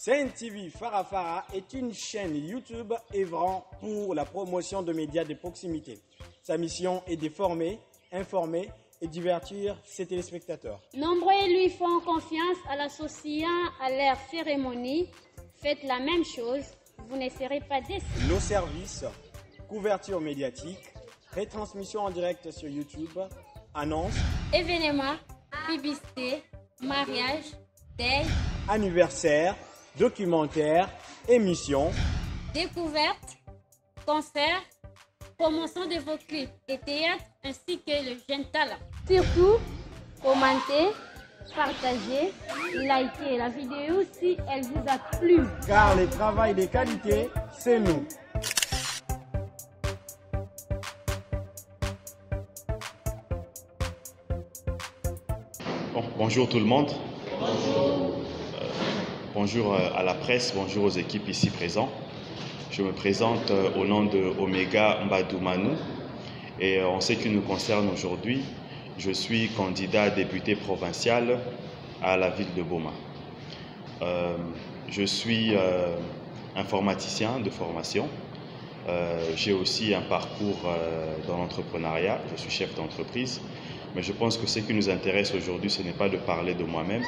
Sen TV Farafara est une chaîne YouTube œuvrant pour la promotion de médias de proximité. Sa mission est de former, informer et divertir ses téléspectateurs. Nombreux lui font confiance en l'associant à leur cérémonie. Faites la même chose, vous ne serez pas déçus. Nos services, couverture médiatique, retransmission en direct sur YouTube, annonces, événements, publicité, mariage, deuil, anniversaire, documentaires, émissions, découvertes, concerts, promotion de vos clips et théâtre ainsi que le jeune talent. Surtout, commentez, partagez, likez la vidéo si elle vous a plu. Car le travail de qualité, c'est nous. Bonjour tout le monde. Bonjour à la presse, bonjour aux équipes ici présentes. Je me présente au nom de Omega Mbadou Manou et en ce qui nous concerne aujourd'hui, je suis candidat député provincial à la ville de Boma. Je suis informaticien de formation. J'ai aussi un parcours dans l'entrepreneuriat, je suis chef d'entreprise. Mais je pense que ce qui nous intéresse aujourd'hui, ce n'est pas de parler de moi-même,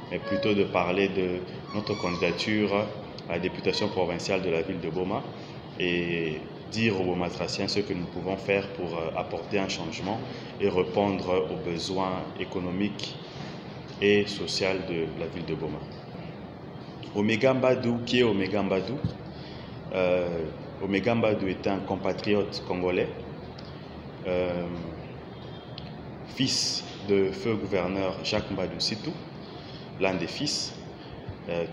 mais plutôt de parler de notre candidature à la députation provinciale de la ville de Boma et dire aux Bomatraciens ce que nous pouvons faire pour apporter un changement et répondre aux besoins économiques et sociaux de la ville de Boma. Omega Mbadou, qui est Omega Mbadou? Omega Mbadou est un compatriote congolais, fils de feu gouverneur Jacques Mbadou Sitou, l'un des fils,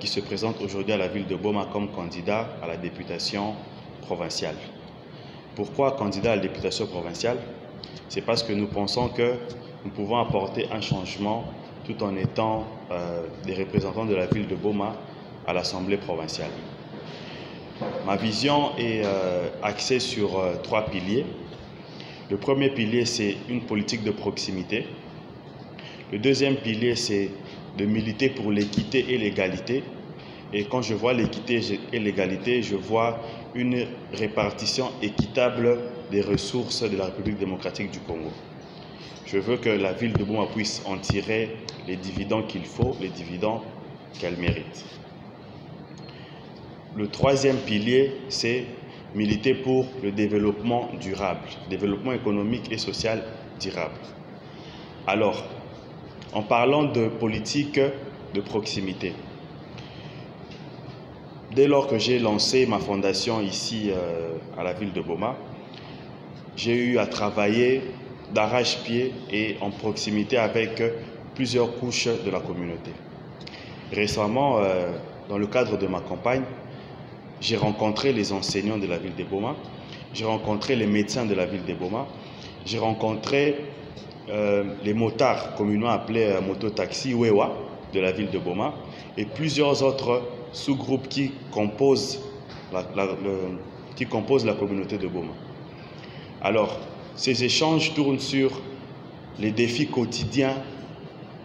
qui se présente aujourd'hui à la ville de Boma comme candidat à la députation provinciale. Pourquoi candidat à la députation provinciale? C'est parce que nous pensons que nous pouvons apporter un changement tout en étant des représentants de la ville de Boma à l'Assemblée provinciale. Ma vision est axée sur trois piliers. Le premier pilier, c'est une politique de proximité. Le deuxième pilier, c'est de militer pour l'équité et l'égalité. Et quand je vois l'équité et l'égalité, je vois une répartition équitable des ressources de la République démocratique du Congo. Je veux que la ville de Boma puisse en tirer les dividendes qu'il faut, les dividendes qu'elle mérite. Le troisième pilier, c'est militer pour le développement durable, développement économique et social durable. Alors, en parlant de politique de proximité, dès lors que j'ai lancé ma fondation ici à la ville de Boma, j'ai eu à travailler d'arrache-pied et en proximité avec plusieurs couches de la communauté. Récemment, dans le cadre de ma campagne, j'ai rencontré les enseignants de la ville de Boma, j'ai rencontré les médecins de la ville de Boma, j'ai rencontré les motards, communément appelés mototaxi Wewa de la ville de Boma, et plusieurs autres sous-groupes qui composent la communauté de Boma. Alors, ces échanges tournent sur les défis quotidiens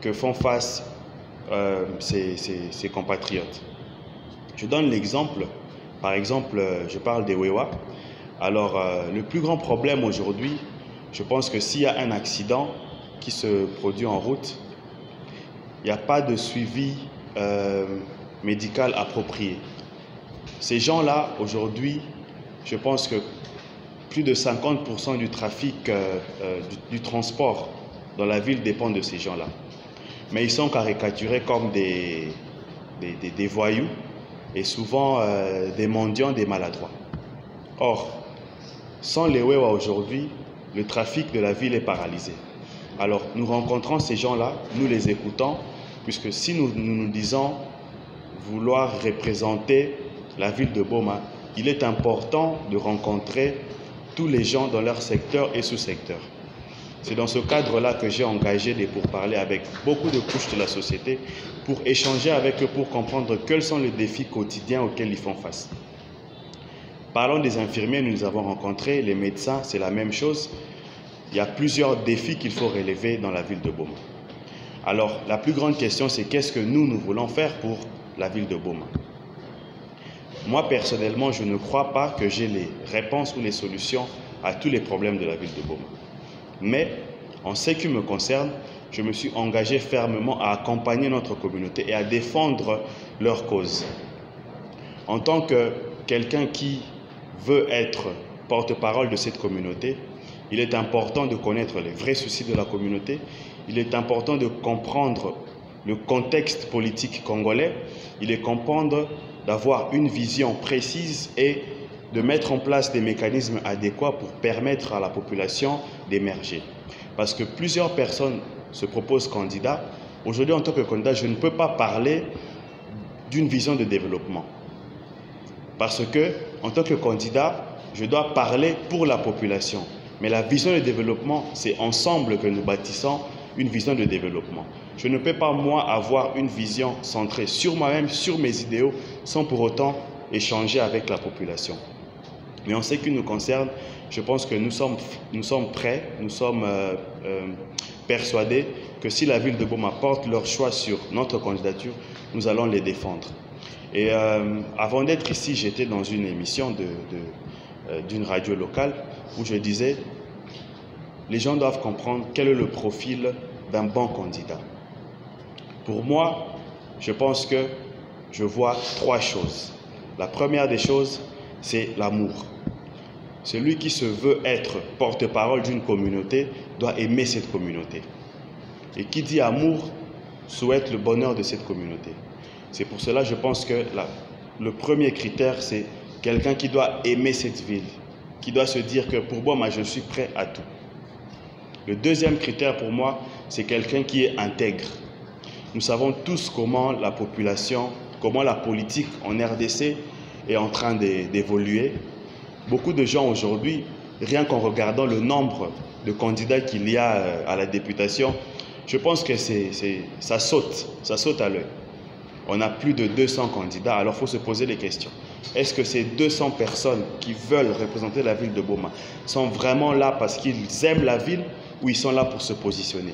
que font face ces compatriotes. Je donne l'exemple. Par exemple, je parle des Wewa. Alors, le plus grand problème aujourd'hui, je pense que s'il y a un accident qui se produit en route, il n'y a pas de suivi médical approprié. Ces gens-là, aujourd'hui, je pense que plus de 50% du trafic du transport dans la ville dépend de ces gens-là. Mais ils sont caricaturés comme des voyous et souvent des mendiants, des maladroits. Or, sans les Wewa aujourd'hui, le trafic de la ville est paralysé. Alors, nous rencontrons ces gens-là, nous les écoutons, puisque si nous disons vouloir représenter la ville de Boma, il est important de rencontrer tous les gens dans leur secteur et sous-secteur. C'est dans ce cadre-là que j'ai engagé des pourparlers avec beaucoup de couches de la société pour échanger avec eux, pour comprendre quels sont les défis quotidiens auxquels ils font face. Parlons des infirmiers, nous les avons rencontrés, les médecins, c'est la même chose. Il y a plusieurs défis qu'il faut relever dans la ville de Boma. Alors, la plus grande question, c'est qu'est-ce que nous voulons faire pour la ville de Boma? moi personnellement, je ne crois pas que j'ai les réponses ou les solutions à tous les problèmes de la ville de Boma. Mais en ce qui me concerne, je me suis engagé fermement à accompagner notre communauté et à défendre leur cause. En tant que quelqu'un qui veut être porte-parole de cette communauté, il est important de connaître les vrais soucis de la communauté. Il est important de comprendre le contexte politique congolais. Il est comprendre d'avoir une vision précise et de mettre en place des mécanismes adéquats pour permettre à la population d'émerger. Parce que plusieurs personnes se proposent candidats. Aujourd'hui, en tant que candidat, je ne peux pas parler d'une vision de développement. Parce que, en tant que candidat, je dois parler pour la population. Mais la vision de développement, c'est ensemble que nous bâtissons une vision de développement. Je ne peux pas, moi, avoir une vision centrée sur moi-même, sur mes idéaux, sans pour autant échanger avec la population. Mais en ce qui nous concerne, je pense que nous sommes prêts, nous sommes persuadés que si la ville de Boma porte leur choix sur notre candidature, nous allons les défendre. Et avant d'être ici, j'étais dans une émission d'une radio locale où je disais, les gens doivent comprendre quel est le profil d'un bon candidat. Pour moi, je pense que je vois trois choses. La première des choses, c'est l'amour. Celui qui se veut être porte-parole d'une communauté doit aimer cette communauté. Et qui dit amour souhaite le bonheur de cette communauté. C'est pour cela que je pense que le premier critère, c'est quelqu'un qui doit aimer cette ville, qui doit se dire que pour moi, je suis prêt à tout. Le deuxième critère pour moi, c'est quelqu'un qui est intègre. Nous savons tous comment la population, comment la politique en RDC est en train d'évoluer. Beaucoup de gens aujourd'hui, rien qu'en regardant le nombre de candidats qu'il y a à la députation, je pense que ça saute à l'œil. On a plus de 200 candidats, alors il faut se poser les questions. Est-ce que ces 200 personnes qui veulent représenter la ville de Boma sont vraiment là parce qu'ils aiment la ville ou ils sont là pour se positionner?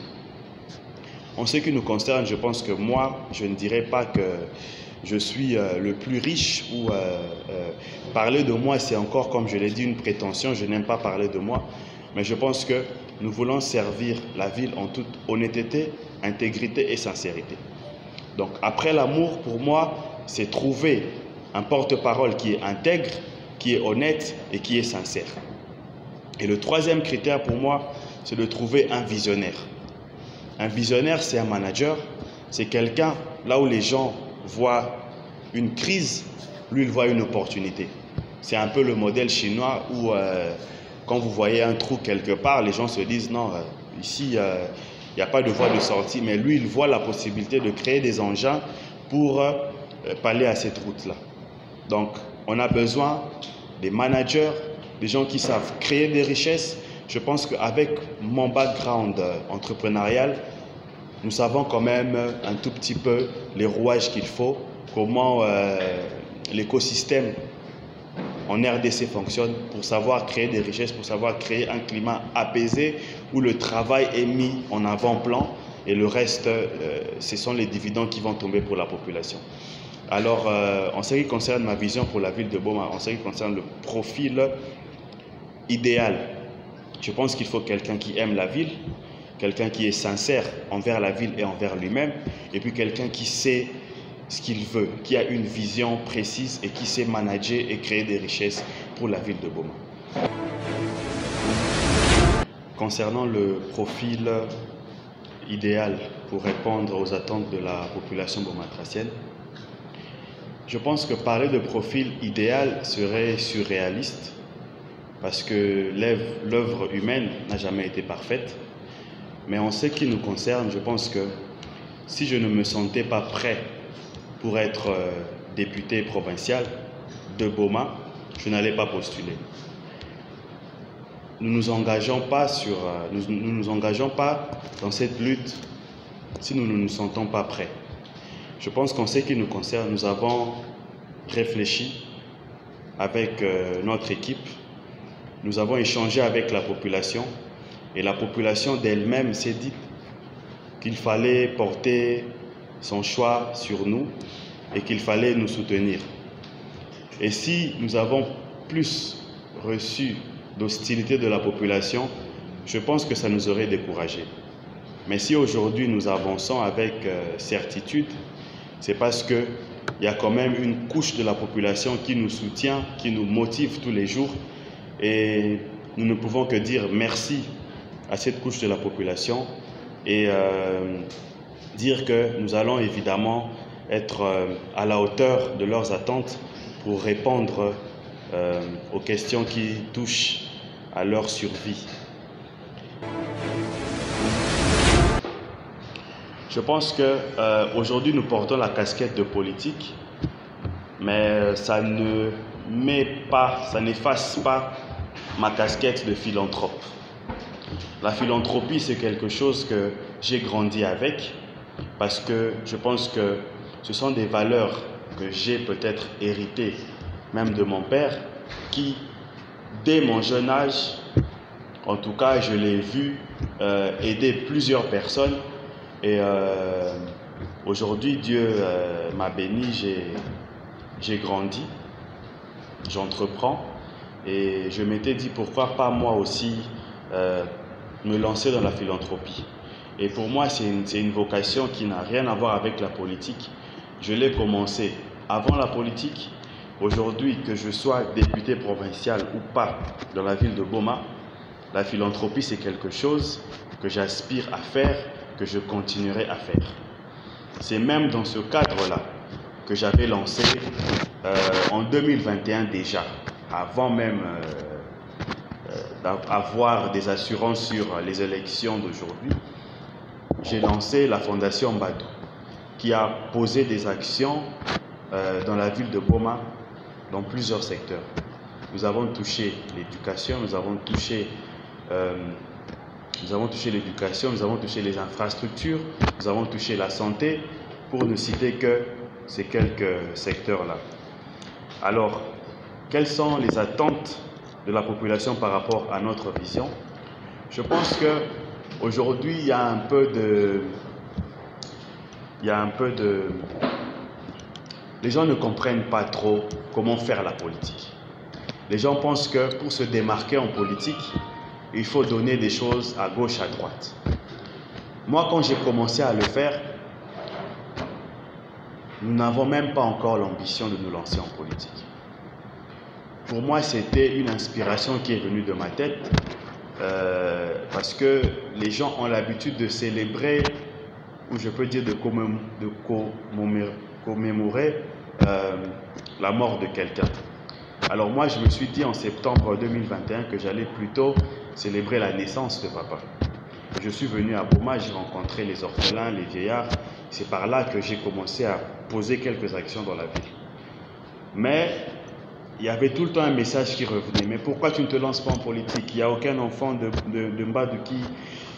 En ce qui nous concerne, je pense que moi, je ne dirais pas que je suis le plus riche ou parler de moi, c'est encore, comme je l'ai dit, une prétention. Je n'aime pas parler de moi, mais je pense que nous voulons servir la ville en toute honnêteté, intégrité et sincérité. Donc après l'amour, pour moi, c'est trouver un porte-parole qui est intègre, qui est honnête et qui est sincère. Et le troisième critère pour moi, c'est de trouver un visionnaire. Un visionnaire, c'est un manager, c'est quelqu'un, là où les gens voient une crise, lui, il voit une opportunité. C'est un peu le modèle chinois où, quand vous voyez un trou quelque part, les gens se disent, non, ici, il n'y a pas de voie de sortie, mais lui, il voit la possibilité de créer des engins pour pallier à cette route-là. Donc, on a besoin des managers, des gens qui savent créer des richesses. Je pense qu'avec mon background entrepreneurial, nous savons quand même un tout petit peu les rouages qu'il faut, comment l'écosystème en RDC fonctionne pour savoir créer des richesses, pour savoir créer un climat apaisé où le travail est mis en avant-plan et le reste, ce sont les dividendes qui vont tomber pour la population. Alors, en ce qui concerne ma vision pour la ville de Boma, en ce qui concerne le profil idéal, je pense qu'il faut quelqu'un qui aime la ville, quelqu'un qui est sincère envers la ville et envers lui-même, et puis quelqu'un qui sait ce qu'il veut, qui a une vision précise et qui sait manager et créer des richesses pour la ville de Boma. Concernant le profil idéal pour répondre aux attentes de la population bomatracienne, je pense que parler de profil idéal serait surréaliste parce que l'œuvre humaine n'a jamais été parfaite. Mais en ce qui nous concerne, je pense que si je ne me sentais pas prêt pour être député provincial de Boma, je n'allais pas postuler. Nous ne nous engageons pas dans cette lutte si nous ne nous sentons pas prêts. Je pense qu'en ce qui nous concerne, nous avons réfléchi avec notre équipe, nous avons échangé avec la population et la population d'elle-même s'est dit qu'il fallait porter son choix sur nous et qu'il fallait nous soutenir. Et si nous avons plus reçu d'hostilité de la population, je pense que ça nous aurait découragés. Mais si aujourd'hui nous avançons avec certitude, c'est parce qu'il y a quand même une couche de la population qui nous soutient, qui nous motive tous les jours. Et nous ne pouvons que dire merci à cette couche de la population et dire que nous allons évidemment être à la hauteur de leurs attentes pour répondre aux questions qui touchent à leur survie. Je pense qu'aujourd'hui nous portons la casquette de politique, mais ça n'efface pas ma casquette de philanthrope. La philanthropie, c'est quelque chose que j'ai grandi avec, parce que je pense que ce sont des valeurs que j'ai peut-être héritées, même de mon père, qui, dès mon jeune âge, en tout cas, je l'ai vu aider plusieurs personnes. Et aujourd'hui, Dieu m'a béni, j'ai grandi, j'entreprends. Et je m'étais dit, pourquoi pas moi aussi me lancer dans la philanthropie. Et pour moi, c'est une vocation qui n'a rien à voir avec la politique. Je l'ai commencé avant la politique. Aujourd'hui, que je sois député provincial ou pas dans la ville de Boma, la philanthropie, c'est quelque chose que j'aspire à faire, que je continuerai à faire. C'est même dans ce cadre-là que j'avais lancé en 2021 déjà, avant même d'avoir des assurances sur les élections d'aujourd'hui. J'ai lancé la Fondation Mbadou, qui a posé des actions dans la ville de Boma, dans plusieurs secteurs. Nous avons touché l'éducation, nous avons touché l'éducation, nous avons touché les infrastructures, nous avons touché la santé, pour ne citer que ces quelques secteurs-là. Alors, quelles sont les attentes de la population par rapport à notre vision? Je pense qu'aujourd'hui, il y a un peu de... Les gens ne comprennent pas trop comment faire la politique. Les gens pensent que pour se démarquer en politique, il faut donner des choses à gauche, à droite. Moi, quand j'ai commencé à le faire, nous n'avons même pas encore l'ambition de nous lancer en politique. Pour moi, c'était une inspiration qui est venue de ma tête, parce que les gens ont l'habitude de célébrer, ou je peux dire de commémorer la mort de quelqu'un. Alors moi, je me suis dit en septembre 2021 que j'allais plutôt célébrer la naissance de papa. Je suis venu à Boma, j'ai rencontré les orphelins, les vieillards. C'est par là que j'ai commencé à poser quelques actions dans la ville. Mais il y avait tout le temps un message qui revenait. Mais pourquoi tu ne te lances pas en politique? Il n'y a aucun enfant de Mbadou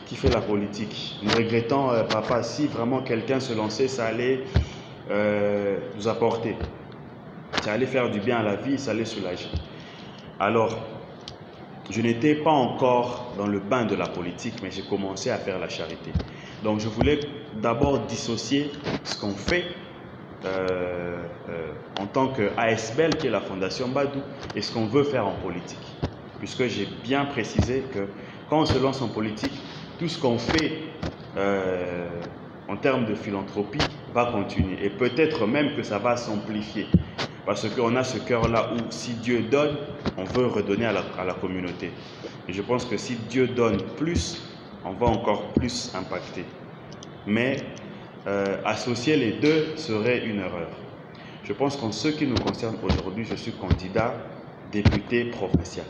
qui fait la politique. Nous regrettons, papa, si vraiment quelqu'un se lançait, ça allait nous apporter. Ça allait faire du bien à la vie, ça allait soulager. Alors, je n'étais pas encore dans le bain de la politique, mais j'ai commencé à faire la charité. Donc, je voulais d'abord dissocier ce qu'on fait en tant qu'ASBL, qui est la Fondation Mbadou, et ce qu'on veut faire en politique. Puisque j'ai bien précisé que quand on se lance en politique, tout ce qu'on fait en termes de philanthropie va continuer. Et peut-être même que ça va s'amplifier. Parce qu'on a ce cœur-là où si Dieu donne, on veut redonner à la communauté. Et je pense que si Dieu donne plus, on va encore plus impacter. Mais associer les deux serait une erreur. Je pense qu'en ce qui nous concerne aujourd'hui, je suis candidat député provincial.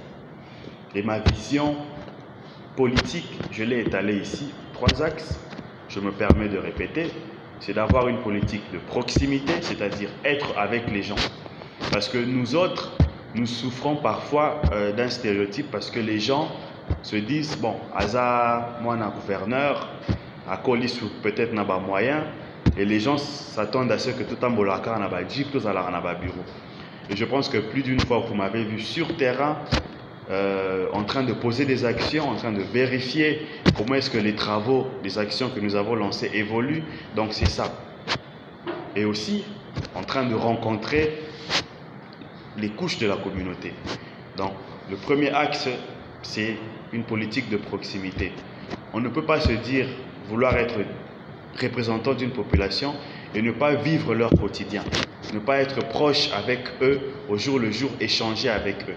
Et ma vision politique, je l'ai étalée ici, 3 axes. Je me permets de répéter. C'est d'avoir une politique de proximité, c'est-à-dire être avec les gens. Parce que nous autres, nous souffrons parfois d'un stéréotype parce que les gens se disent, bon, Aza, moi, un gouverneur, à Colis, peut-être n'a pas moyen, et les gens s'attendent à ce que tout en bolaka n'a pas jeep, tout à n'a pas bureau. Et je pense que plus d'une fois, vous m'avez vu sur terrain, en train de poser des actions, en train de vérifier comment est-ce que les travaux, les actions que nous avons lancées évoluent. Donc c'est ça. Et aussi en train de rencontrer les couches de la communauté. Donc, le premier axe, c'est une politique de proximité. On ne peut pas se dire vouloir être représentant d'une population et ne pas vivre leur quotidien, ne pas être proche avec eux au jour le jour, échanger avec eux.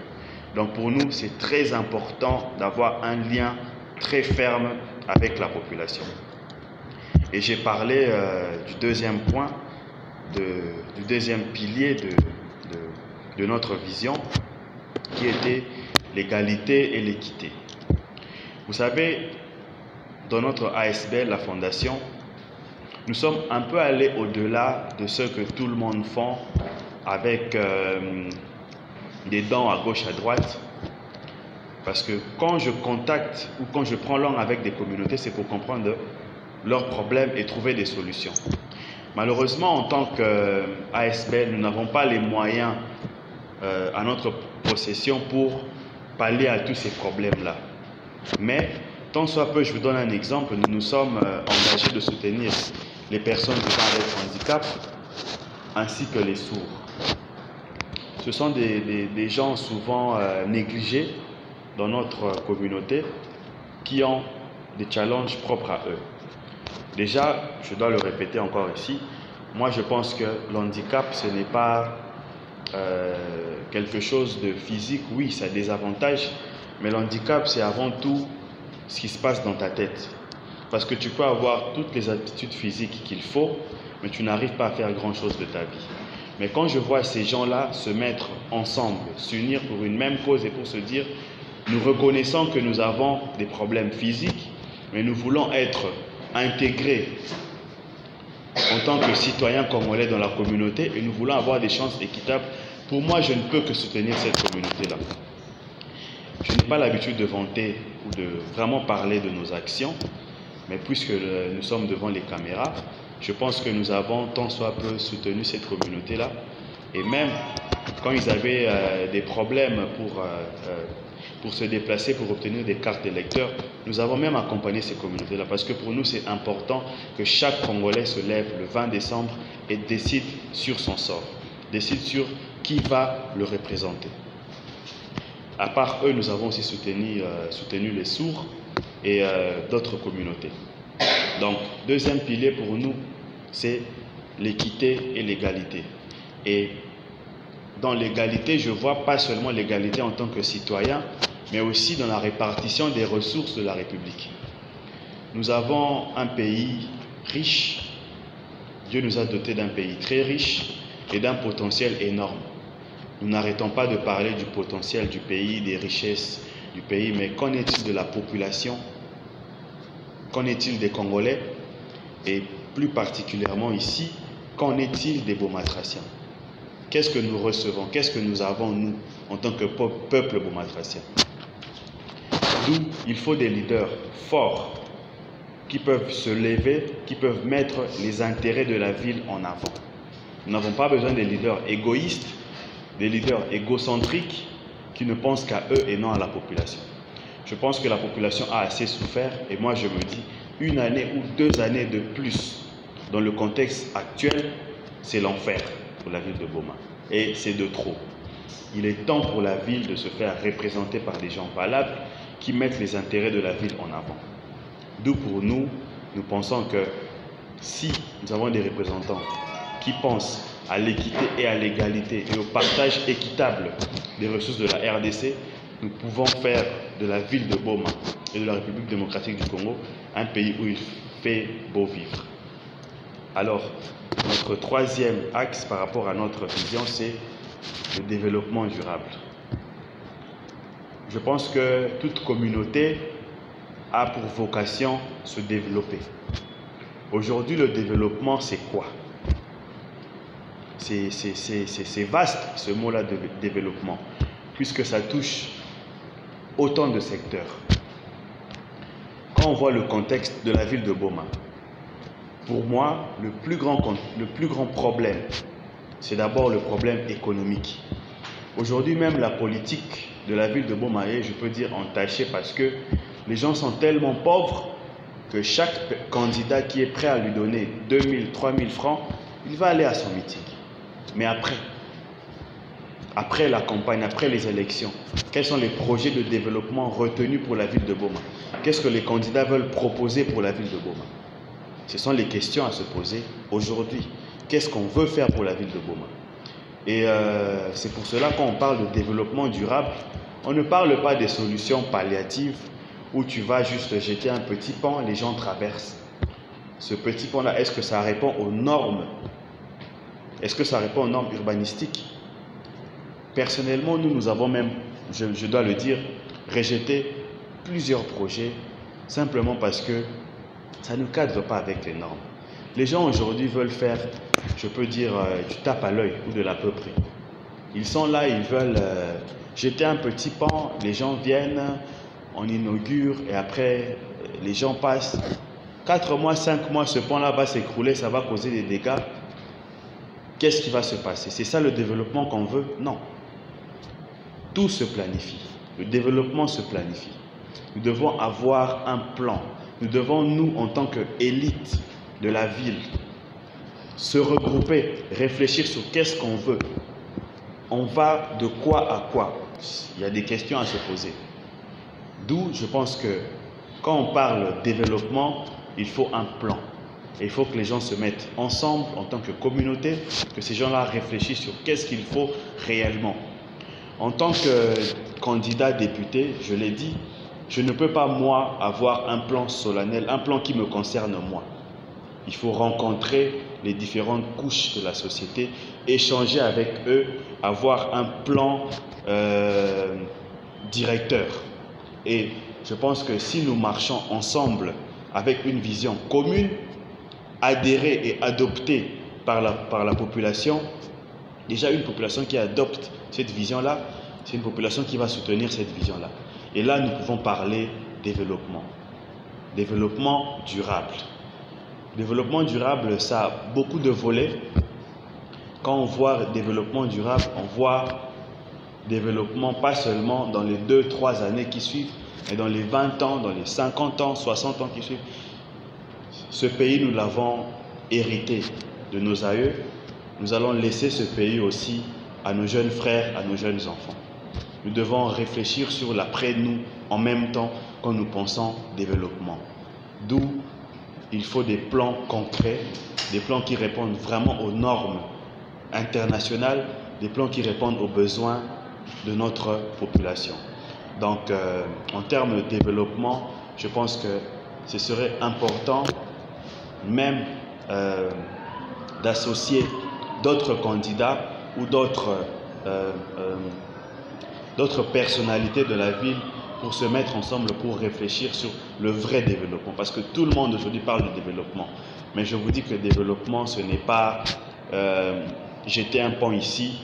Donc pour nous, c'est très important d'avoir un lien très ferme avec la population. Et j'ai parlé du deuxième point, du deuxième pilier de notre vision, qui était l'égalité et l'équité. Vous savez, dans notre ASBL, la fondation, nous sommes un peu allés au-delà de ce que tout le monde fait avec des dons à gauche, à droite. Parce que quand je contacte ou quand je prends langue avec des communautés, c'est pour comprendre leurs problèmes et trouver des solutions. Malheureusement, en tant qu'ASBL, nous n'avons pas les moyens à notre possession pour pallier à tous ces problèmes-là. Mais, tant soit peu, je vous donne un exemple, nous nous sommes engagés de soutenir les personnes vivant avec handicap ainsi que les sourds. Ce sont des gens souvent négligés dans notre communauté qui ont des challenges propres à eux. Déjà, je dois le répéter encore ici, moi je pense que l'handicap ce n'est pas quelque chose de physique. Oui, ça a des avantages, mais l'handicap c'est avant tout ce qui se passe dans ta tête. Parce que tu peux avoir toutes les aptitudes physiques qu'il faut, mais tu n'arrives pas à faire grand-chose de ta vie. Mais quand je vois ces gens-là se mettre ensemble, s'unir pour une même cause et pour se dire, nous reconnaissons que nous avons des problèmes physiques, mais nous voulons être intégrés en tant que citoyens congolais dans la communauté et nous voulons avoir des chances équitables. Pour moi, je ne peux que soutenir cette communauté-là. Je n'ai pas l'habitude de vanter ou de vraiment parler de nos actions, mais puisque nous sommes devant les caméras, je pense que nous avons tant soit peu soutenu cette communauté-là. Et même quand ils avaient des problèmes pour se déplacer, pour obtenir des cartes d'électeurs, nous avons même accompagné ces communautés-là. Parce que pour nous, c'est important que chaque Congolais se lève le 20 décembre et décide sur son sort, décide sur qui va le représenter. À part eux, nous avons aussi soutenu les sourds et d'autres communautés. Donc, deuxième pilier pour nous, c'est l'équité et l'égalité. Et dans l'égalité, je vois pas seulement l'égalité en tant que citoyen, mais aussi dans la répartition des ressources de la République. Nous avons un pays riche. Dieu nous a dotés d'un pays très riche et d'un potentiel énorme. Nous n'arrêtons pas de parler du potentiel du pays, des richesses du pays, mais qu'en est-il de la population? Qu'en est-il des Congolais? Et plus particulièrement ici, qu'en est-il des Bomatraciens? Qu'est-ce que nous recevons? Qu'est-ce que nous avons, nous, en tant que peuple bomatracien? D'où il faut des leaders forts qui peuvent se lever, qui peuvent mettre les intérêts de la ville en avant. Nous n'avons pas besoin des leaders égoïstes, des leaders égocentriques qui ne pensent qu'à eux et non à la population. Je pense que la population a assez souffert et moi je me dis, une année ou 2 années de plus dans le contexte actuel, c'est l'enfer pour la ville de Boma. Et c'est de trop. Il est temps pour la ville de se faire représenter par des gens valables qui mettent les intérêts de la ville en avant. D'où pour nous, nous pensons que si nous avons des représentants qui pensent à l'équité et à l'égalité et au partage équitable des ressources de la RDC, nous pouvons faire de la ville de Boma et de la République démocratique du Congo un pays où il fait beau vivre. Alors, notre troisième axe par rapport à notre vision, c'est le développement durable. Je pense que toute communauté a pour vocation se développer. Aujourd'hui, le développement, c'est quoi? C'est vaste ce mot-là de développement, puisque ça touche autant de secteurs. Quand on voit le contexte de la ville de Boma, pour moi, le plus grand problème, c'est d'abord le problème économique. Aujourd'hui même, la politique de la ville de Boma est, je peux dire, entachée parce que les gens sont tellement pauvres que chaque candidat qui est prêt à lui donner 2 000, 3 000 francs, il va aller à son meeting. Mais après, après la campagne, après les élections, quels sont les projets de développement retenus pour la ville de Boma? Qu'est-ce que les candidats veulent proposer pour la ville de Boma? Ce sont les questions à se poser aujourd'hui. Qu'est-ce qu'on veut faire pour la ville de Boma? Et c'est pour cela qu'on parle de développement durable. On ne parle pas des solutions palliatives où tu vas juste jeter un petit pont, les gens traversent. Ce petit pont-là, est-ce que ça répond aux normes? Est-ce que ça répond aux normes urbanistiques? Personnellement, nous avons même, je dois le dire, rejeté plusieurs projets simplement parce que ça ne cadre pas avec les normes. Les gens aujourd'hui veulent faire, je peux dire, du tape à l'œil ou de l'à peu près. Ils sont là, ils veulent jeter un petit pont, les gens viennent, on inaugure et après les gens passent. 4 mois, 5 mois, ce pont-là va s'écrouler, ça va causer des dégâts. Qu'est-ce qui va se passer? C'est ça le développement qu'on veut? Non. Tout se planifie. Le développement se planifie. Nous devons avoir un plan. Nous devons, nous, en tant qu'élite de la ville, se regrouper, réfléchir sur qu'est-ce qu'on veut. On va de quoi à quoi? Il y a des questions à se poser. D'où, je pense que quand on parle développement, il faut un plan. Et il faut que les gens se mettent ensemble en tant que communauté, que ces gens-là réfléchissent sur qu'est-ce qu'il faut réellement. En tant que candidat député, je l'ai dit, je ne peux pas, moi, avoir un plan solennel, un plan qui me concerne moi. Il faut rencontrer les différentes couches de la société, échanger avec eux, avoir un plan directeur. Et je pense que si nous marchons ensemble avec une vision commune, adhérée et adoptée par la population, déjà une population qui adopte cette vision-là, c'est une population qui va soutenir cette vision-là. Et là, nous pouvons parler développement. Développement durable. Développement durable, ça a beaucoup de volets. Quand on voit développement durable, on voit développement pas seulement dans les 2-3 années qui suivent, mais dans les 20 ans, dans les 50 ans, 60 ans qui suivent. Ce pays, nous l'avons hérité de nos aïeux. Nous allons laisser ce pays aussi à nos jeunes frères, à nos jeunes enfants. Nous devons réfléchir sur l'après-nous en même temps quand nous pensons développement. D'où il faut des plans concrets, des plans qui répondent vraiment aux normes internationales, des plans qui répondent aux besoins de notre population. Donc, en termes de développement, je pense que ce serait important même d'associer d'autres candidats ou d'autres personnalités de la ville pour se mettre ensemble pour réfléchir sur le vrai développement. Parce que tout le monde aujourd'hui parle de développement. Mais je vous dis que le développement, ce n'est pas jeter un pont ici,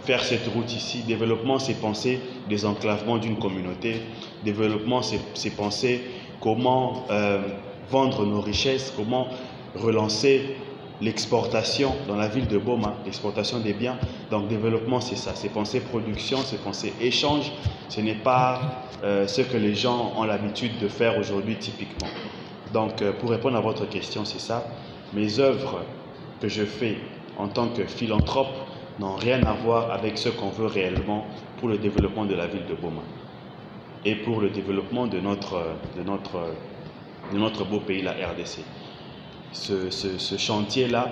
faire cette route ici. Développement, c'est penser des enclavements d'une communauté. Développement, c'est penser comment vendre nos richesses, comment relancer l'exportation dans la ville de Boma, l'exportation des biens. Donc développement, c'est ça, c'est penser production, c'est penser échange. Ce n'est pas ce que les gens ont l'habitude de faire aujourd'hui typiquement. Donc pour répondre à votre question, c'est ça. Mes œuvres que je fais en tant que philanthrope n'ont rien à voir avec ce qu'on veut réellement pour le développement de la ville de Boma et pour le développement de notre beau pays, la RDC. Ce chantier-là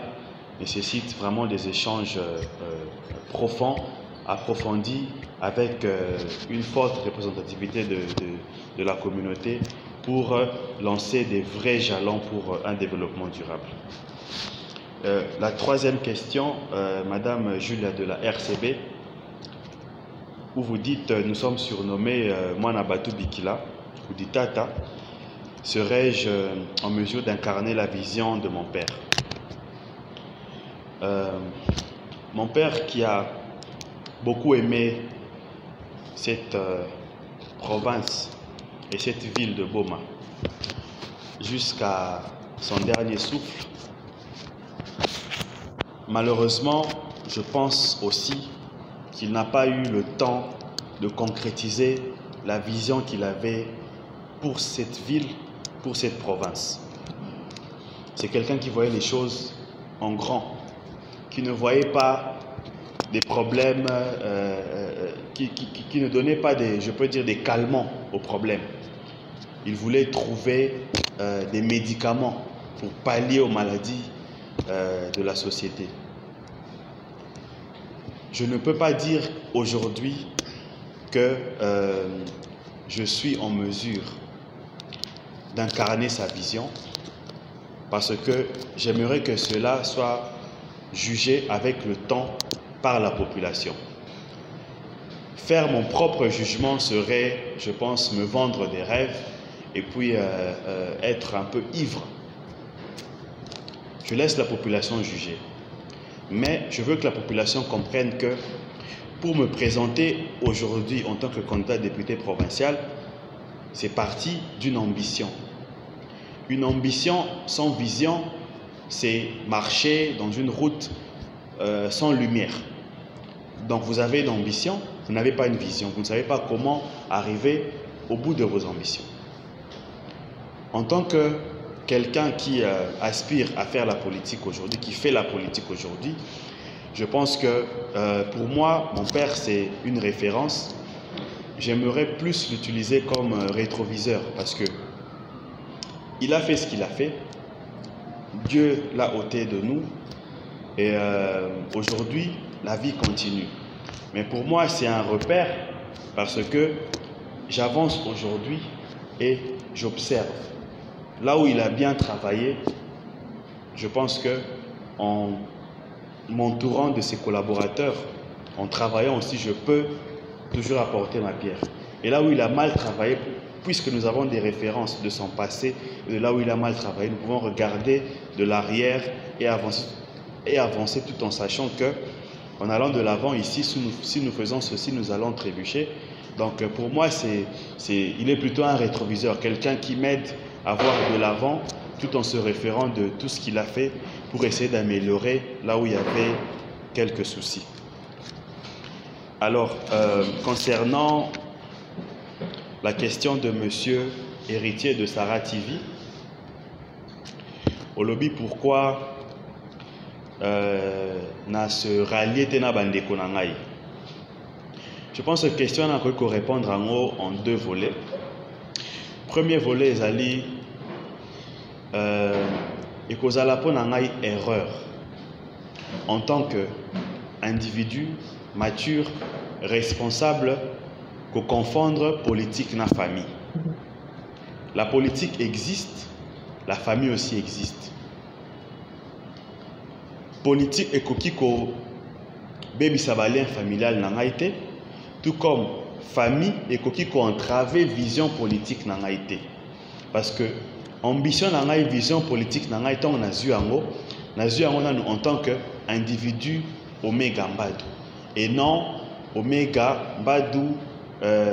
nécessite vraiment des échanges profonds, approfondis, avec une forte représentativité de la communauté pour lancer des vrais jalons pour un développement durable. La troisième question, Madame Julia de la RCB, où vous dites, nous sommes surnommés Mwanabatu Bikila, vous dites Tata. Serais-je en mesure d'incarner la vision de mon père? Mon père qui a beaucoup aimé cette province et cette ville de Boma jusqu'à son dernier souffle. Malheureusement, je pense aussi qu'il n'a pas eu le temps de concrétiser la vision qu'il avait pour cette ville, pour cette province. C'est quelqu'un qui voyait les choses en grand, qui ne voyait pas des problèmes qui ne donnaient pas des, je peux dire, des calmants aux problèmes. Il voulait trouver des médicaments pour pallier aux maladies de la société. Je ne peux pas dire aujourd'hui que je suis en mesure d'incarner sa vision, parce que j'aimerais que cela soit jugé avec le temps par la population. Faire mon propre jugement serait, je pense, me vendre des rêves et puis être un peu ivre. Je laisse la population juger. Mais je veux que la population comprenne que pour me présenter aujourd'hui en tant que candidat député provincial, c'est parti d'une ambition. Une ambition sans vision, c'est marcher dans une route sans lumière. Donc vous avez une ambition, vous n'avez pas une vision, vous ne savez pas comment arriver au bout de vos ambitions. En tant que quelqu'un qui aspire à faire la politique aujourd'hui, qui fait la politique aujourd'hui, je pense que pour moi, mon père, c'est une référence. J'aimerais plus l'utiliser comme rétroviseur parce que il a fait ce qu'il a fait. Dieu l'a ôté de nous et aujourd'hui, la vie continue. Mais pour moi, c'est un repère parce que j'avance aujourd'hui et j'observe. Là où il a bien travaillé, je pense que en m'entourant de ses collaborateurs, en travaillant aussi, je peux toujours apporter ma pierre. Et là où il a mal travaillé, puisque nous avons des références de son passé, de là où il a mal travaillé, nous pouvons regarder de l'arrière et avancer tout en sachant que en allant de l'avant ici, si nous faisons ceci, nous allons trébucher. Donc pour moi, il est plutôt un rétroviseur, quelqu'un qui m'aide à voir de l'avant tout en se référant de tout ce qu'il a fait pour essayer d'améliorer là où il y avait quelques soucis. Alors, concernant la question de monsieur héritier de Sarah TV, au lobby, pourquoi na se rallier tena bandeko na ngai. Je pense que la question n'a que répondre en deux volets. Premier volet, ezali ekozala po na ngai erreur en tant que individu mature, responsable, que confondre politique na famille. La politique existe, la famille aussi existe. Politique et kokiko baby sabalien familial na ngai te, tout comme famille et kokiko entraver vision politique na ngai te. Parce que ambition na ngai vision politique na ngai ton nazu yango nanu en tant que individu Omega Mbadou et non Omega Mbadou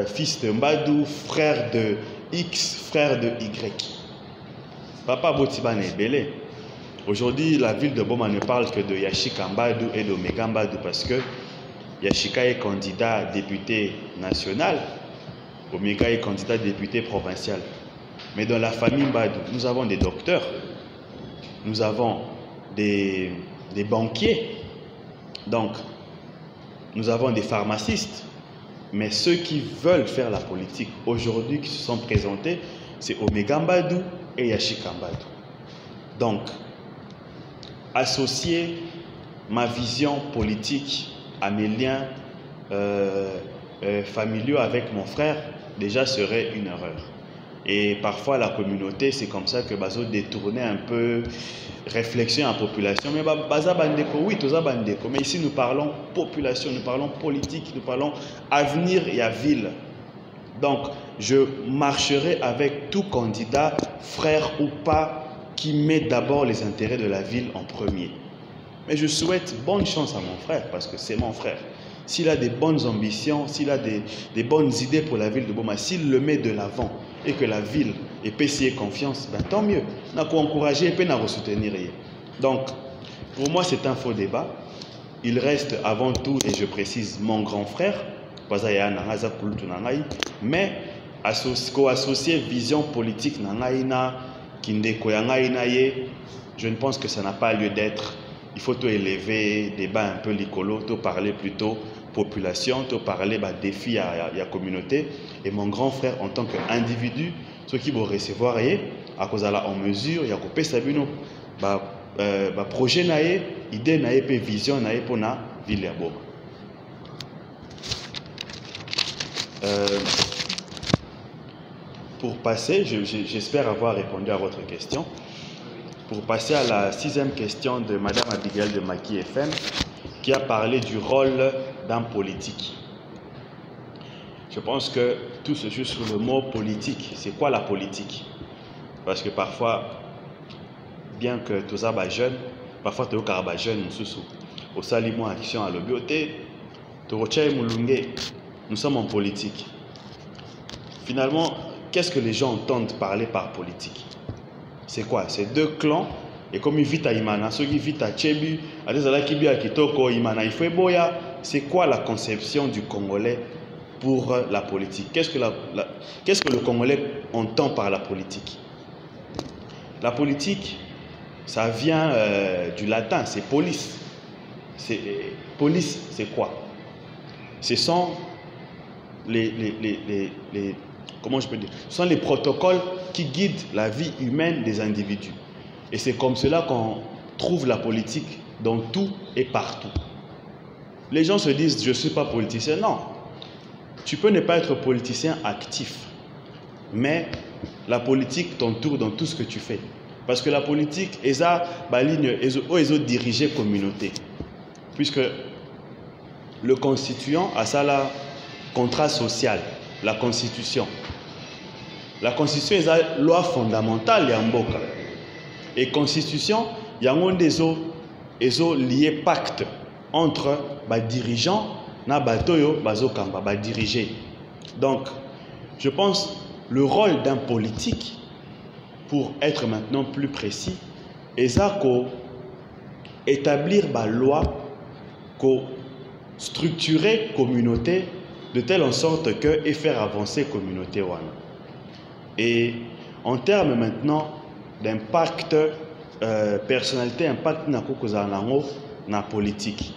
fils de Mbadou, frère de X, frère de Y. Papa Botiba n'est belé. Aujourd'hui, la ville de Boma ne parle que de Yashika Mbadou et d'Omega Mbadou parce que Yashika est candidat député national, Omega est candidat député provincial. Mais dans la famille Mbadou, nous avons des docteurs, nous avons des banquiers, donc nous avons des pharmacistes. Mais ceux qui veulent faire la politique aujourd'hui, qui se sont présentés, c'est Omega Mbadou et Yashika Mbadou. Donc, associer ma vision politique à mes liens familiaux avec mon frère, déjà serait une erreur. Et parfois, la communauté, c'est comme ça que Bazo détournait un peu réflexion en population. Mais Baza Bandeko, oui, Toza Bandeko. Mais ici, nous parlons population, nous parlons politique, nous parlons avenir et à ville. Donc, je marcherai avec tout candidat, frère ou pas, qui met d'abord les intérêts de la ville en premier. Mais je souhaite bonne chance à mon frère, parce que c'est mon frère. S'il a des bonnes ambitions, s'il a des bonnes idées pour la ville de Boma, s'il le met de l'avant et que la ville ait payé confiance, ben tant mieux. On a encourager et puis on a soutenir. Donc, pour moi, c'est un faux débat. Il reste avant tout, et je précise, mon grand frère, mais associer vision politique, je ne pense que ça n'a pas lieu d'être. il faut tout élever, débat un peu l'écolo, tout parler plutôt population, tout parler défi à la communauté. Et mon grand frère, en tant qu'individu, ce qui vont recevoir, à cause de la en mesure, il y a coupé Sabino, projet naé, idée naé, vision naé pour la ville à Boma. Pour passer, j'espère avoir répondu à votre question. Pour passer à la 6e question de Madame Abigail de Maki FM, qui a parlé du rôle d'un politique. Je pense que tout se joue sur le mot politique. C'est quoi la politique? Parce que parfois, bien que tous les jeunes, parfois tous les jeunes, au salimo action à l'obioté, nous sommes en politique. Finalement, qu'est-ce que les gens entendent parler par politique? C'est quoi? C'est deux clans. Et comme ils vivent à Imana, ceux qui vivent à Tchebu, à des ala qui vivent à Kitoko, Imana, il faut boya. C'est quoi la conception du Congolais pour la politique? Qu'est-ce que le Congolais entend par la politique? La politique, ça vient du latin, c'est police. Police, c'est quoi? Ce sont comment je peux dire? Ce sont les protocoles qui guident la vie humaine des individus. Et c'est comme cela qu'on trouve la politique dans tout et partout. Les gens se disent, je ne suis pas politicien. Non, tu peux ne pas être politicien actif, mais la politique t'entoure dans tout ce que tu fais. Parce que la politique, ils ont dirigé communauté. Puisque le constituant a ça là, contrat social, la constitution. La constitution est la loi fondamentale de Mboka. Et constitution, il y a des liés pacte entre les dirigeants et les diriger. Donc, je pense le rôle d'un politique, pour être maintenant plus précis, est établir la loi, structurer la communauté de telle sorte que et faire avancer la communauté. Et en termes maintenant d'impact, personnalité, impact dans la politique.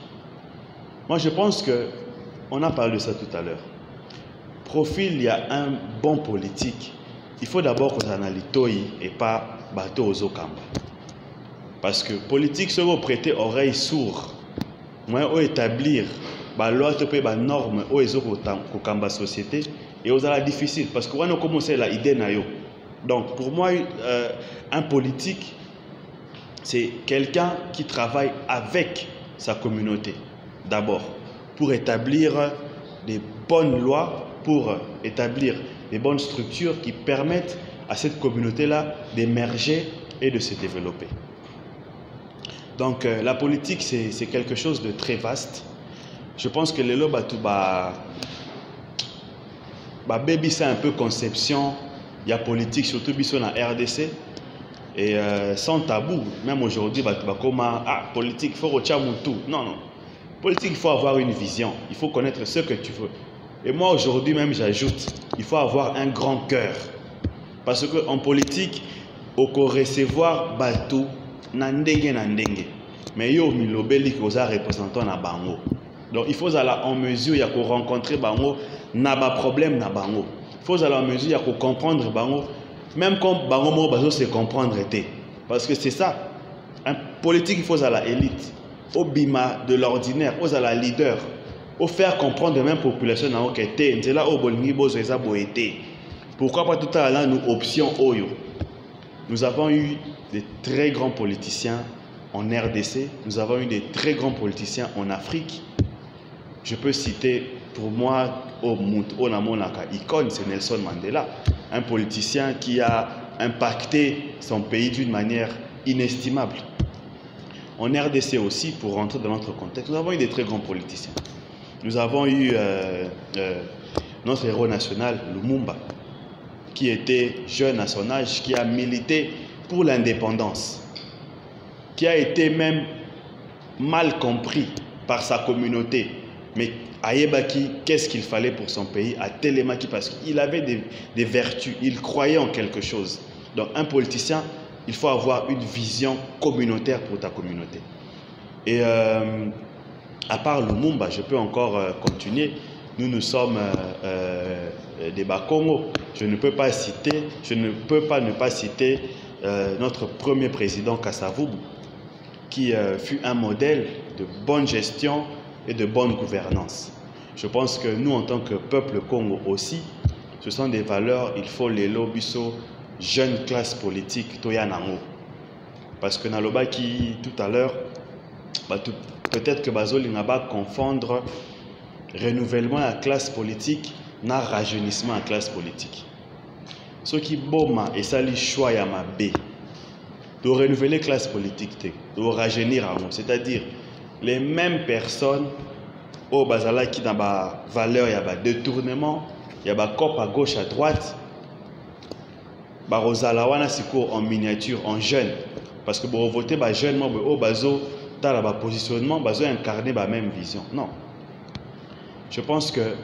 Moi, je pense que, on a parlé de ça tout à l'heure. Profil, il y a un bon politique. Il faut d'abord qu'on analyse et pas bateau aux okamba. Parce que politique, c'est vous prêter oreille sourde. Moi, on établir la loi, la norme, dans la société, et on a difficile. Parce qu'on a commencé la idée. Donc, pour moi, un politique, c'est quelqu'un qui travaille avec sa communauté, d'abord, pour établir des bonnes lois, pour établir des bonnes structures qui permettent à cette communauté-là d'émerger et de se développer. Donc, la politique, c'est quelque chose de très vaste. Je pense que les lois, baby, c'est un peu conception. Il y a politique, surtout dans la RDC. Et sans tabou, même aujourd'hui, politique, il faut retenir tout. Non, non. Politique, il faut avoir une vision. Il faut connaître ce que tu veux. Et moi, aujourd'hui même, j'ajoute, il faut avoir un grand cœur. Parce qu'en politique, on peut recevoir bateau, nandenge. Mais yo, milobeli, qui a représentant na bango. Donc, il faut aller en mesure, il y a qu'on rencontrer bango, n'a pas problème na bango. Il faut aller en mesure, il y a qu'on comprendre bango. Même quand bango mo bazo se comprendre était. Parce que c'est ça. Un politique, il faut aller à l'élite. Au bima de l'ordinaire, aux à la leader. Au faire comprendre même population na okete. C'est là où bolingi bozo eza boete. Pourquoi pas tout à l'heure nous option oyo? Nous avons eu des très grands politiciens en RDC. Nous avons eu des très grands politiciens en Afrique. Je peux citer pour moi icône, c'est Nelson Mandela, un politicien qui a impacté son pays d'une manière inestimable. En RDC aussi, pour rentrer dans notre contexte, nous avons eu des très grands politiciens. Nous avons eu notre héros national, Lumumba, qui était jeune à son âge, qui a milité pour l'indépendance, qui a été même mal compris par sa communauté. Mais Ayebaki, qu'est-ce qu'il fallait pour son pays? À Télémaki, parce qu'il avait des vertus, il croyait en quelque chose. Donc un politicien, il faut avoir une vision communautaire pour ta communauté. Et à part Lumumba, je peux encore continuer. Nous sommes des Bakongo. Je ne peux pas ne pas citer notre premier président Kasavubu, qui fut un modèle de bonne gestion et de bonne gouvernance. Je pense que nous, en tant que peuple Congo aussi, ce sont des valeurs, il faut les lobiso, jeune classe politique, toyanango. Parce que Nalobaki, tout à l'heure, peut-être que Bazoli n'a pas confondre renouvellement à la classe politique, na rajeunissement à la classe politique. Ce qui boma et ça les choix à ma B, de renouveler la classe politique, de rajeunir, c'est-à-dire les mêmes personnes au Bazala qui n'ont pas valeur, il y a des détournements, il y a des copes à gauche, à droite, Barozalawana Siko en miniature, en jeune, parce que pour voter jeune, au bazo, dans la positionnement, bazo incarner la même vision. Non. Je pense que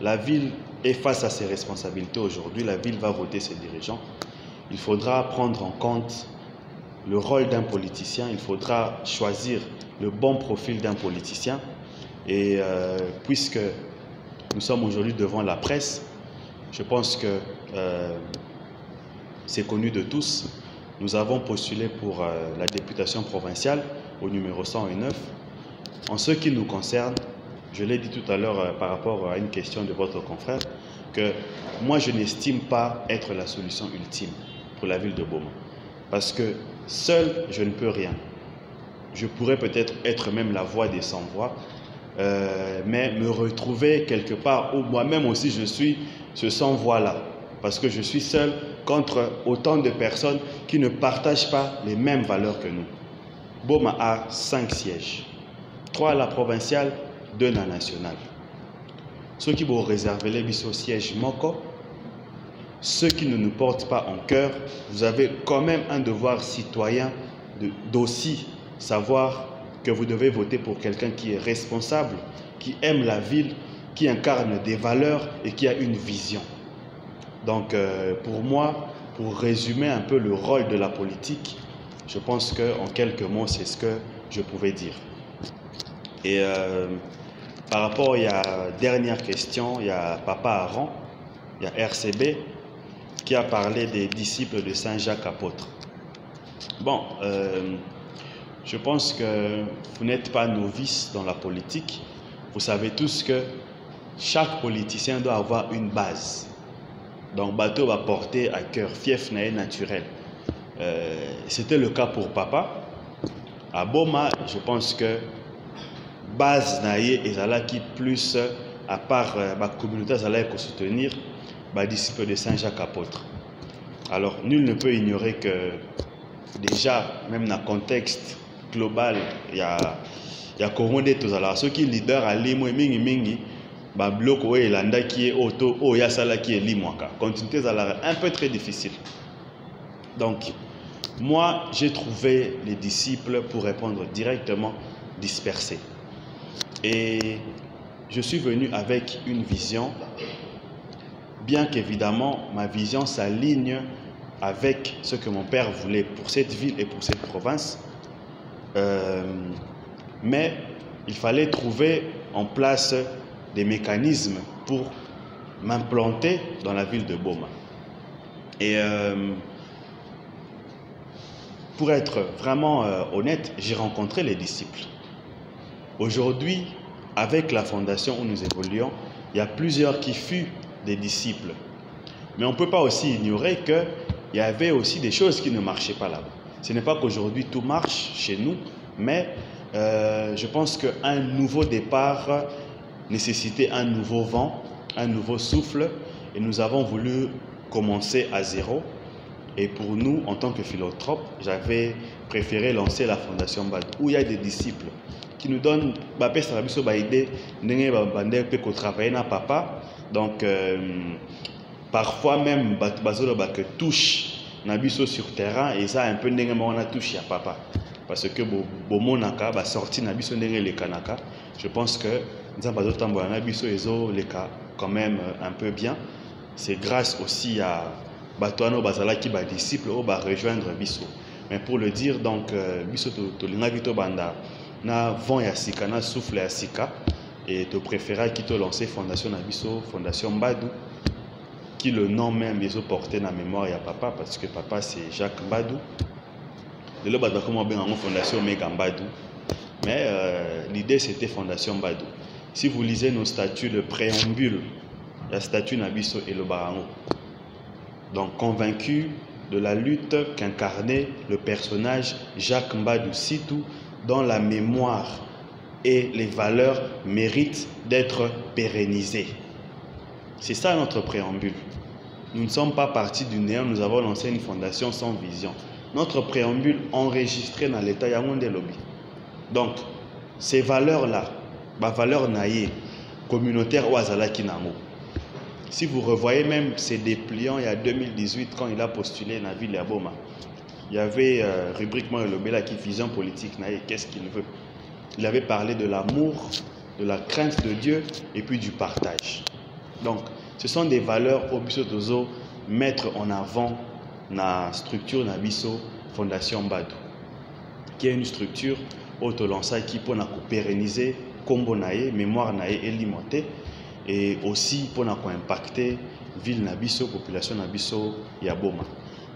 la ville est face à ses responsabilités aujourd'hui. La ville va voter ses dirigeants. Il faudra prendre en compte le rôle d'un politicien. Il faudra choisir le bon profil d'un politicien. Et puisque nous sommes aujourd'hui devant la presse, je pense que c'est connu de tous. Nous avons postulé pour la députation provinciale au numéro 109. En ce qui nous concerne, je l'ai dit tout à l'heure par rapport à une question de votre confrère, que moi je n'estime pas être la solution ultime pour la ville de Boma. Parce que seul, je ne peux rien. Je pourrais peut-être être même la voix des sans-voix, mais me retrouver quelque part où moi-même aussi je suis ce sans-voix-là. Parce que je suis seul contre autant de personnes qui ne partagent pas les mêmes valeurs que nous. Boma a 5 sièges. 3 à la provinciale, 2 à la nationale. Ceux qui vont réserver les bisous au siège Moko, ceux qui ne nous portent pas en cœur, vous avez quand même un devoir citoyen d'aussi savoir que vous devez voter pour quelqu'un qui est responsable, qui aime la ville, qui incarne des valeurs et qui a une vision. Donc pour moi, pour résumer un peu le rôle de la politique, je pense qu'en quelques mots, c'est ce que je pouvais dire. Et par rapport, il y a dernière question, il y a Papa Aaron, il y a RCB, qui a parlé des disciples de Saint Jacques apôtre. Bon, je pense que vous n'êtes pas novice dans la politique. Vous savez tous que chaque politicien doit avoir une base. Donc, bateau va porter à cœur, fief naturel. C'était le cas pour Papa. À Boma, je pense que base naïe et zala qui plus à part la communauté zala qui soutenir les disciples de Saint Jacques apôtre. Alors nul ne peut ignorer que déjà même dans le contexte global il y a Congo de tozala ceux qui leader à limo mingi mingi ba bloc o elanda qui est auto o ya sala qui est limwaka continuité zala un peu très difficile. Donc moi j'ai trouvé les disciples pour répondre directement dispersés. Et je suis venu avec une vision, bien qu'évidemment ma vision s'aligne avec ce que mon père voulait pour cette ville et pour cette province. Mais il fallait trouver en place des mécanismes pour m'implanter dans la ville de Boma. Et pour être vraiment honnête, j'ai rencontré les disciples. Aujourd'hui, avec la fondation où nous évoluons, il y a plusieurs qui furent des disciples. Mais on ne peut pas aussi ignorer qu'il y avait aussi des choses qui ne marchaient pas là-bas. Ce n'est pas qu'aujourd'hui tout marche chez nous, mais je pense qu'un nouveau départ nécessitait un nouveau vent, un nouveau souffle, et nous avons voulu commencer à zéro. Et pour nous, en tant que philanthrope, j'avais préféré lancer la fondation BAD, où il y a des disciples qui nous donnent idée de travailler na papa. Donc parfois même que touche nabiso sur terrain et ça un peu on a touché à papa parce que bomonaka ba sorti nabiso ndenge le kanaka. Je pense que nous avons nabiso ezo le cas quand même un peu bien. C'est grâce aussi à Batoano Bazala qui ba disciple au ba rejoindre biso. Mais pour le dire donc biso to lingabito banda na vent ya sika, na souffle ya sika, et tu préférais qui te lancer Fondation Nabiso, Fondation Mbadou, qui le nom même ils ont porté dans la mémoire ya papa, parce que papa c'est Jacques Mbadou. De là, comment bien en Fondation Méga Mbadou. Mais l'idée c'était Fondation Mbadou. Si vous lisez nos statuts, le préambule, la statut Nabiso et le Barango. Donc convaincu de la lutte qu'incarnait le personnage Jacques Mbadou Sitou, dont la mémoire et les valeurs méritent d'être pérennisées. C'est ça notre préambule. Nous ne sommes pas partis du néant, nous avons lancé une fondation sans vision. Notre préambule enregistré dans l'État Yaoundé Lobby. Donc, ces valeurs-là, ma valeur naïe, communautaire ou Azala Kinamo. Si vous revoyez même ces dépliants il y a 2018, quand il a postulé dans la ville de Boma, il y avait rubriquement le Lobela qui vision politique naïe, qu'est-ce qu'il veut. Il avait parlé de l'amour, de la crainte de Dieu et puis du partage. Donc, ce sont des valeurs au Biso Tozo mettre en avant la structure Nabiso Fondation Mbadou, qui est une structure autolancée qui peut pérenniser Kombo Naye, mémoire Naye et l'immoté, et aussi pour impacter ville Nabiso, population Nabiso Yaboma.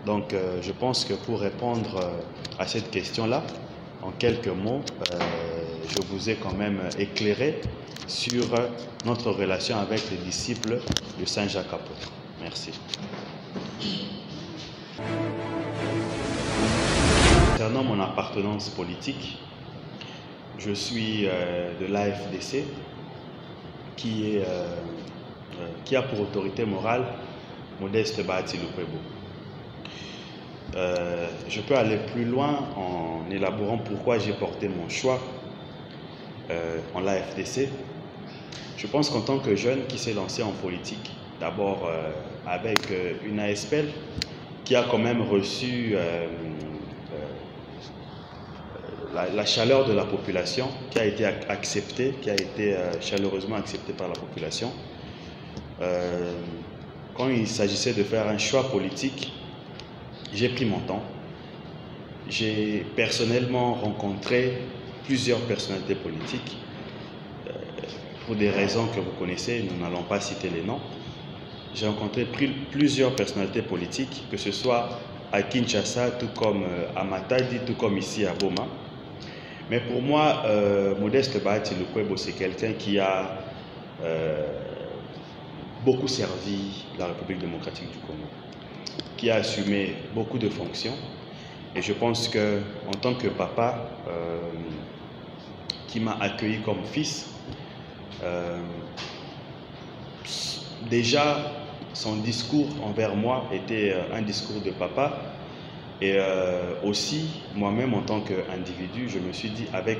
Donc, je pense que pour répondre à cette question-là, en quelques mots, je vous ai quand même éclairé sur notre relation avec les disciples de Saint Jacques Apôtre. Merci. Concernant mon appartenance politique, je suis de l'AFDC qui a pour autorité morale Modeste Bahati Lukwebo. Je peux aller plus loin en élaborant pourquoi j'ai porté mon choix en l'AFDC. Je pense qu'en tant que jeune qui s'est lancé en politique, d'abord avec une ASPL qui a quand même reçu la chaleur de la population, qui a été acceptée, qui a été chaleureusement acceptée par la population. Quand il s'agissait de faire un choix politique, j'ai pris mon temps. J'ai personnellement rencontré plusieurs personnalités politiques. Pour des raisons que vous connaissez, nous n'allons pas citer les noms. J'ai rencontré plusieurs personnalités politiques, que ce soit à Kinshasa, tout comme à Matadi, tout comme ici à Boma. Mais pour moi, Modeste Bahati Lukwebo, c'est quelqu'un qui a beaucoup servi la République démocratique du Congo, qui a assumé beaucoup de fonctions. Et je pense qu'en tant que papa, qui m'a accueilli comme fils, déjà son discours envers moi était un discours de papa. Et aussi, moi-même en tant qu'individu, je me suis dit, avec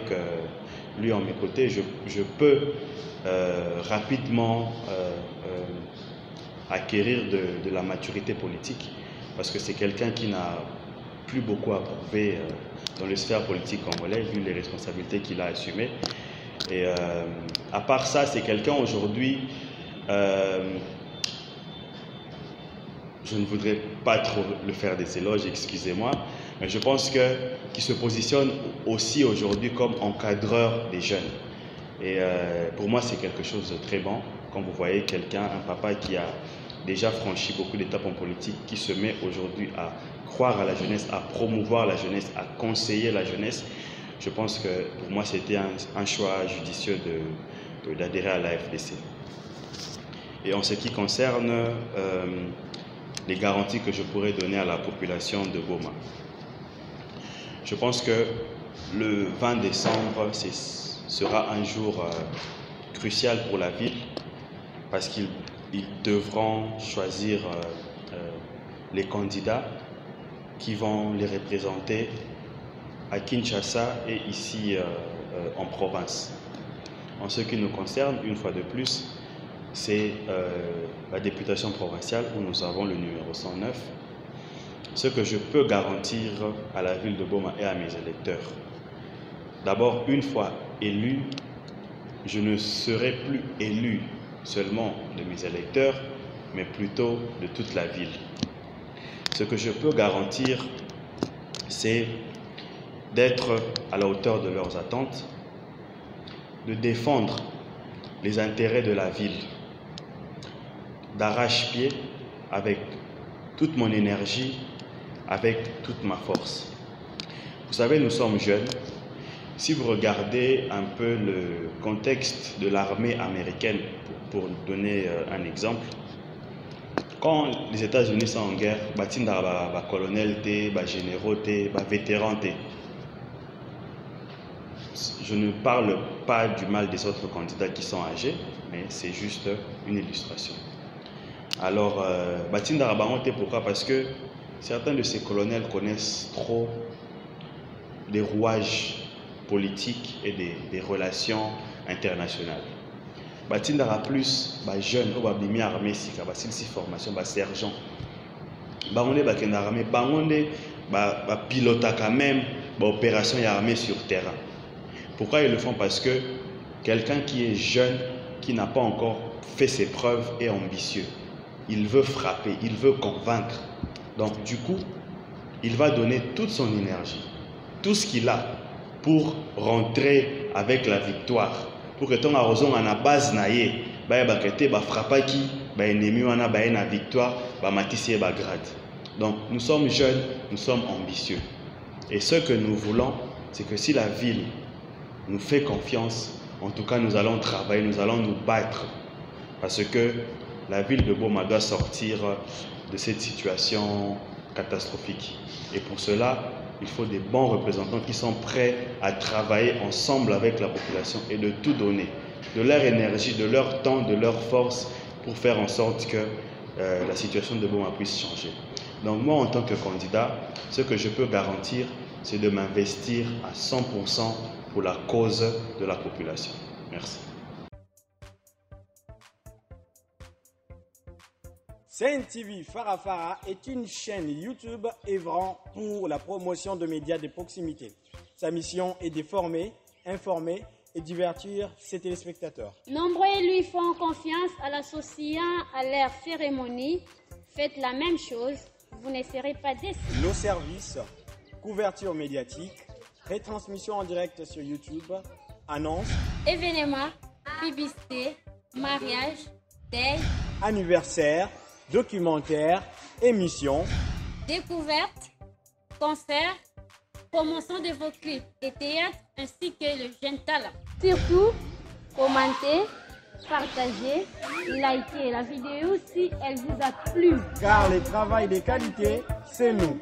lui en mes côtés, je peux rapidement acquérir de la maturité politique, parce que c'est quelqu'un qui n'a plus beaucoup à prouver dans le sphère politique congolais, vu les responsabilités qu'il a assumées. Et à part ça, c'est quelqu'un aujourd'hui, je ne voudrais pas trop le faire des éloges, excusez-moi, mais je pense qu'il se positionne aussi aujourd'hui comme encadreur des jeunes. Et pour moi, c'est quelque chose de très bon. Quand vous voyez quelqu'un, un papa qui a déjà franchi beaucoup d'étapes en politique, qui se met aujourd'hui à croire à la jeunesse, à promouvoir la jeunesse, à conseiller la jeunesse, je pense que pour moi, c'était un choix judicieux d'adhérer à la FDC. Et en ce qui concerne les garanties que je pourrais donner à la population de Boma, je pense que le 20 décembre sera un jour crucial pour la ville, parce qu'ils devront choisir les candidats qui vont les représenter à Kinshasa et ici en province. En ce qui nous concerne, une fois de plus, c'est la députation provinciale où nous avons le numéro 109. Ce que je peux garantir à la ville de Boma et à mes électeurs, d'abord, une fois élu, je ne serai plus élu seulement de mes électeurs, mais plutôt de toute la ville. Ce que je peux garantir, c'est d'être à la hauteur de leurs attentes, de défendre les intérêts de la ville d'arrache-pied avec toute mon énergie, avec toute ma force. Vous savez, nous sommes jeunes. Si vous regardez un peu le contexte de l'armée américaine, pour donner un exemple, quand les États-Unis sont en guerre, il y a des colonels, des généraux, des vétérans. Je ne parle pas du mal des autres candidats qui sont âgés, mais c'est juste une illustration. Alors, pourquoi? Parce que certains de ces colonels connaissent trop des rouages politiques et des relations internationales. Batindara plus jeunes ou bimi armée sika basilisi formation sergent bangonde bakenda armée bangonde pilota quand même opération et armée sur terrain. Pourquoi ils le font? Parce que quelqu'un qui est jeune, qui n'a pas encore fait ses preuves, est ambitieux. Il veut frapper, il veut convaincre. Donc du coup, il va donner toute son énergie, tout ce qu'il a pour rentrer avec la victoire. Pour que ton arroson à la base naïe, frappa qui, ennemi wana la victoire, matisse ba grade. Donc nous sommes jeunes, nous sommes ambitieux. Et ce que nous voulons, c'est que si la ville nous fait confiance, en tout cas nous allons travailler, nous allons nous battre. Parce que la ville de Boma doit sortir de cette situation catastrophique. Et pour cela, il faut des bons représentants qui sont prêts à travailler ensemble avec la population et de tout donner, de leur énergie, de leur temps, de leur force pour faire en sorte que la situation de Boma puisse changer. Donc moi, en tant que candidat, ce que je peux garantir, c'est de m'investir à 100% pour la cause de la population. Merci. CNTV Farafara est une chaîne YouTube œuvrant pour la promotion de médias de proximité. Sa mission est de former, informer et divertir ses téléspectateurs. Nombreux lui font confiance à l'associant à leur cérémonie. Faites la même chose, vous ne serez pas déçus. Nos services, couverture médiatique, retransmission en direct sur YouTube, annonces, événements, publicité, mariage, deuil, anniversaire, documentaires, émissions, découvertes, concerts, promotion de vos clips et théâtre ainsi que le jeune talent. Surtout, commentez, partagez, likez la vidéo si elle vous a plu. Car le travail de qualité, c'est nous.